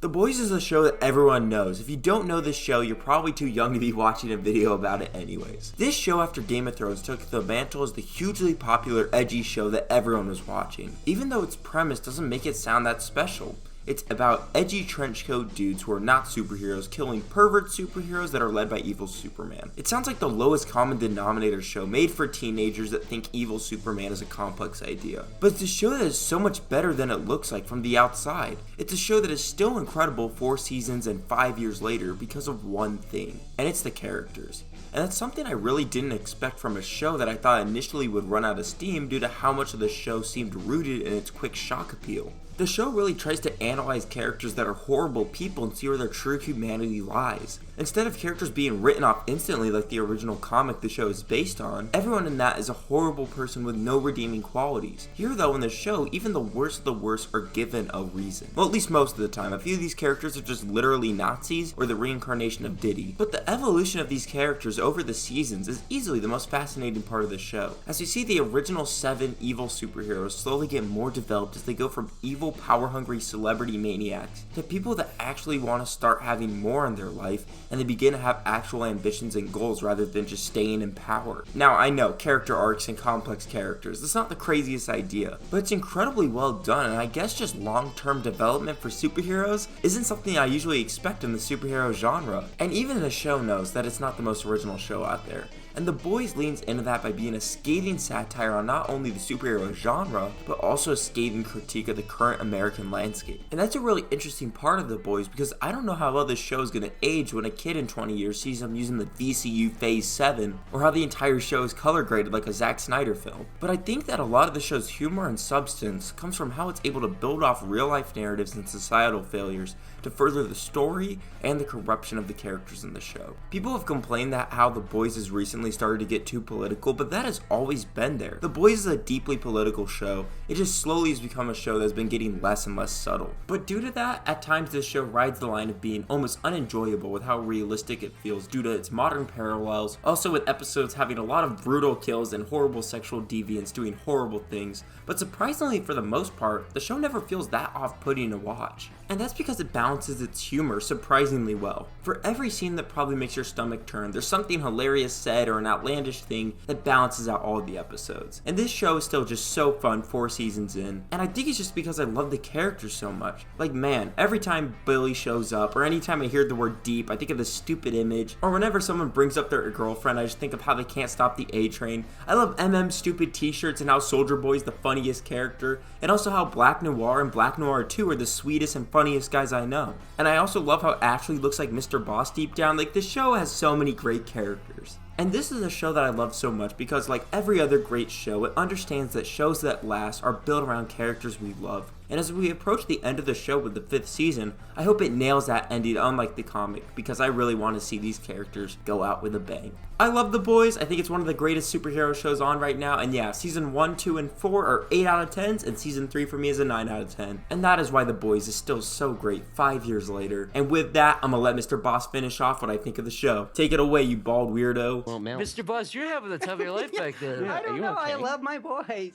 The Boys is a show that everyone knows. If you don't know this show, you're probably too young to be watching a video about it anyways. This show after Game of Thrones took the mantle as the hugely popular edgy show that everyone was watching, even though its premise doesn't make it sound that special. It's about edgy trenchcoat dudes who are not superheroes killing pervert superheroes that are led by evil Superman. It sounds like the lowest common denominator show made for teenagers that think evil Superman is a complex idea. But it's a show that is so much better than it looks like from the outside. It's a show that is still incredible 4 seasons and 5 years later because of one thing, and it's the characters. And that's something I really didn't expect from a show that I thought initially would run out of steam due to how much of the show seemed rooted in its quick shock appeal. The show really tries to analyze characters that are horrible people and see where their true humanity lies. Instead of characters being written off instantly like the original comic the show is based on, everyone in that is a horrible person with no redeeming qualities. Here though in the show, even the worst of the worst are given a reason. Well, at least most of the time. A few of these characters are just literally Nazis or the reincarnation of Diddy. But the evolution of these characters over the seasons is easily the most fascinating part of the show. As we see the original 7 evil superheroes slowly get more developed as they go from evil, power-hungry celebrity maniacs to people that actually want to start having more in their life, and they begin to have actual ambitions and goals rather than just staying in power. Now, I know, character arcs and complex characters, it's not the craziest idea, but it's incredibly well done, and I guess just long-term development for superheroes isn't something I usually expect in the superhero genre. And even the show knows that it's not the most original show out there. And The Boys leans into that by being a scathing satire on not only the superhero genre, but also a scathing critique of the current American landscape. And that's a really interesting part of The Boys because I don't know how well this show is going to age when a kid in 20 years sees them using the VCU Phase 7, or how the entire show is color graded like a Zack Snyder film. But I think that a lot of the show's humor and substance comes from how it's able to build off real life narratives and societal failures to further the story and the corruption of the characters in the show. People have complained that how The Boys has recently started to get too political, but that has always been there. The Boys is a deeply political show. It just slowly has become a show that's been getting less and less subtle. But due to that, at times this show rides the line of being almost unenjoyable with how realistic it feels due to its modern parallels, also with episodes having a lot of brutal kills and horrible sexual deviants doing horrible things. But surprisingly, for the most part, the show never feels that off-putting to watch. And that's because it balances its humor surprisingly well. For every scene that probably makes your stomach turn, there's something hilarious said or an outlandish thing that balances out all of the episodes. And this show is still just so fun 4 seasons in, and I think it's just because I love the characters so much. Like man, every time Billy shows up, or anytime I hear the word deep, I think of this stupid image, or whenever someone brings up their girlfriend, I just think of how they can't stop the A train. I love MM's stupid t-shirts and how Soldier Boy's the funniest character, and also how Black Noir and Black Noir 2 are the sweetest and funniest guys I know. And I also love how Ashley looks like Mr. Boss deep down. Like, this show has so many great characters. And this is a show that I love so much because, like every other great show, it understands that shows that last are built around characters we love. And as we approach the end of the show with the 5th season, I hope it nails that ending unlike the comic, because I really want to see these characters go out with a bang. I love The Boys. I think it's one of the greatest superhero shows on right now, and yeah, season 1, 2, and 4 are 8 out of 10s, and season 3 for me is a 9 out of 10. And that is why The Boys is still so great 5 years later. And with that, I'm gonna let Mr. Boss finish off what I think of the show. Take it away, you bald weirdo. Well, Mr. Boss, you're having the time of your life back there. I don't know, okay? I love my boys.